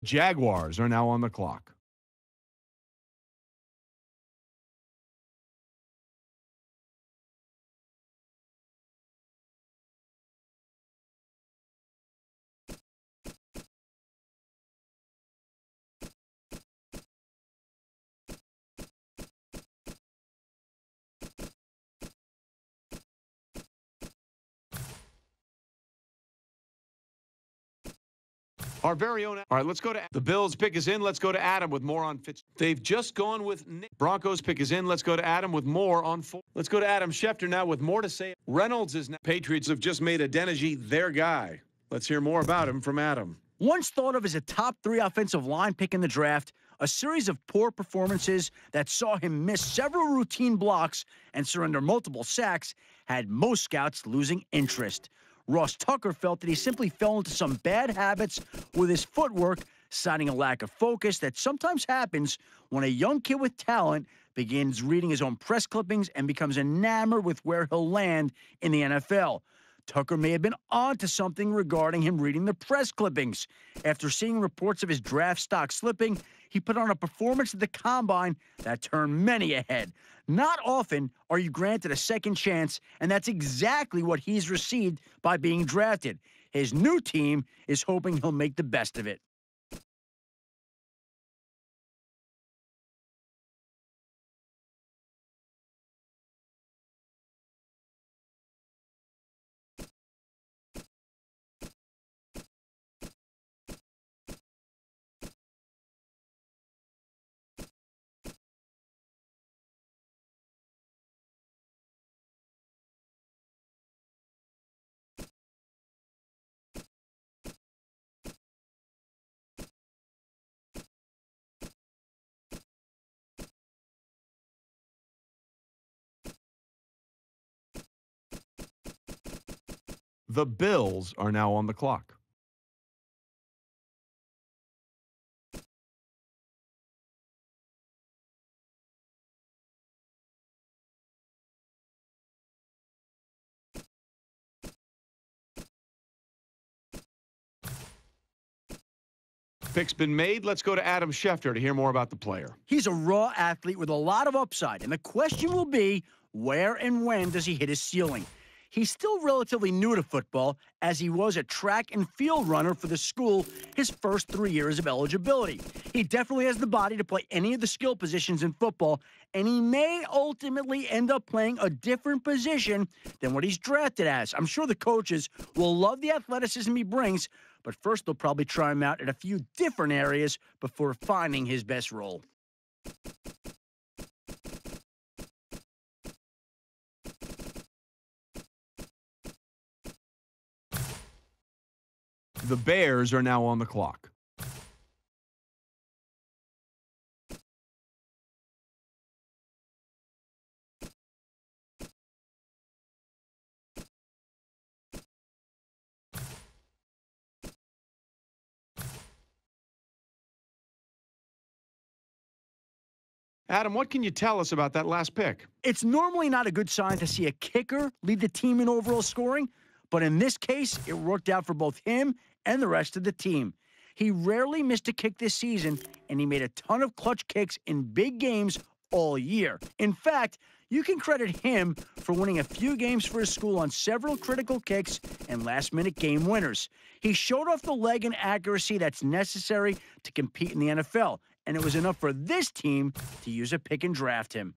Jaguars are now on the clock. Our very own. All right, let's go to the Bills. Pick is in. Let's go to Adam with more on Fitz. They've just gone with Nick. Broncos pick is in. Let's go to Adam with more on four. Let's go to Adam Schefter now with more to say. Reynolds is now. Patriots have just made Adeniji their guy. Let's hear more about him from Adam. Once thought of as a top 3 offensive line pick in the draft, a series of poor performances that saw him miss several routine blocks and surrender multiple sacks had most scouts losing interest. Ross Tucker felt that he simply fell into some bad habits with his footwork, citing a lack of focus that sometimes happens when a young kid with talent begins reading his own press clippings and becomes enamored with where he'll land in the NFL. Tucker may have been onto something regarding him reading the press clippings. After seeing reports of his draft stock slipping, he put on a performance at the Combine that turned many ahead. Not often are you granted a second chance, and that's exactly what he's received by being drafted. His new team is hoping he'll make the best of it. The Bills are now on the clock. Pick's been made. Let's go to Adam Schefter to hear more about the player. He's a raw athlete with a lot of upside, and the question will be, where and when does he hit his ceiling? He's still relatively new to football, as he was a track and field runner for the school his first 3 years of eligibility. He definitely has the body to play any of the skill positions in football, and he may ultimately end up playing a different position than what he's drafted as. I'm sure the coaches will love the athleticism he brings, but first they'll probably try him out at a few different areas before finding his best role. The Bears are now on the clock. Adam, what can you tell us about that last pick? It's normally not a good sign to see a kicker lead the team in overall scoring, but in this case, it worked out for both him and the rest of the team. He rarely missed a kick this season, and he made a ton of clutch kicks in big games all year. In fact, you can credit him for winning a few games for his school on several critical kicks and last-minute game winners. He showed off the leg and accuracy that's necessary to compete in the NFL, and it was enough for this team to use a pick and draft him.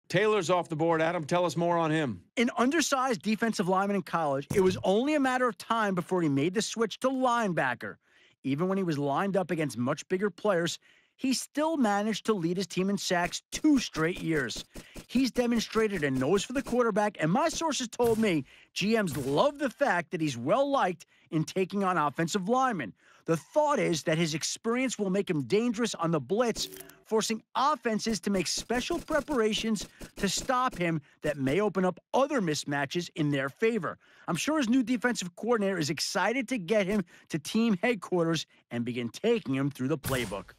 Taylor's off the board. Adam, tell us more on him. An undersized defensive lineman in college, it was only a matter of time before he made the switch to linebacker. Even when he was lined up against much bigger players, he still managed to lead his team in sacks 2 straight years. He's demonstrated a nose for the quarterback, and my sources told me GMs love the fact that he's well-liked in taking on offensive linemen. The thought is that his experience will make him dangerous on the blitz, forcing offenses to make special preparations to stop him that may open up other mismatches in their favor. I'm sure his new defensive coordinator is excited to get him to team headquarters and begin taking him through the playbook.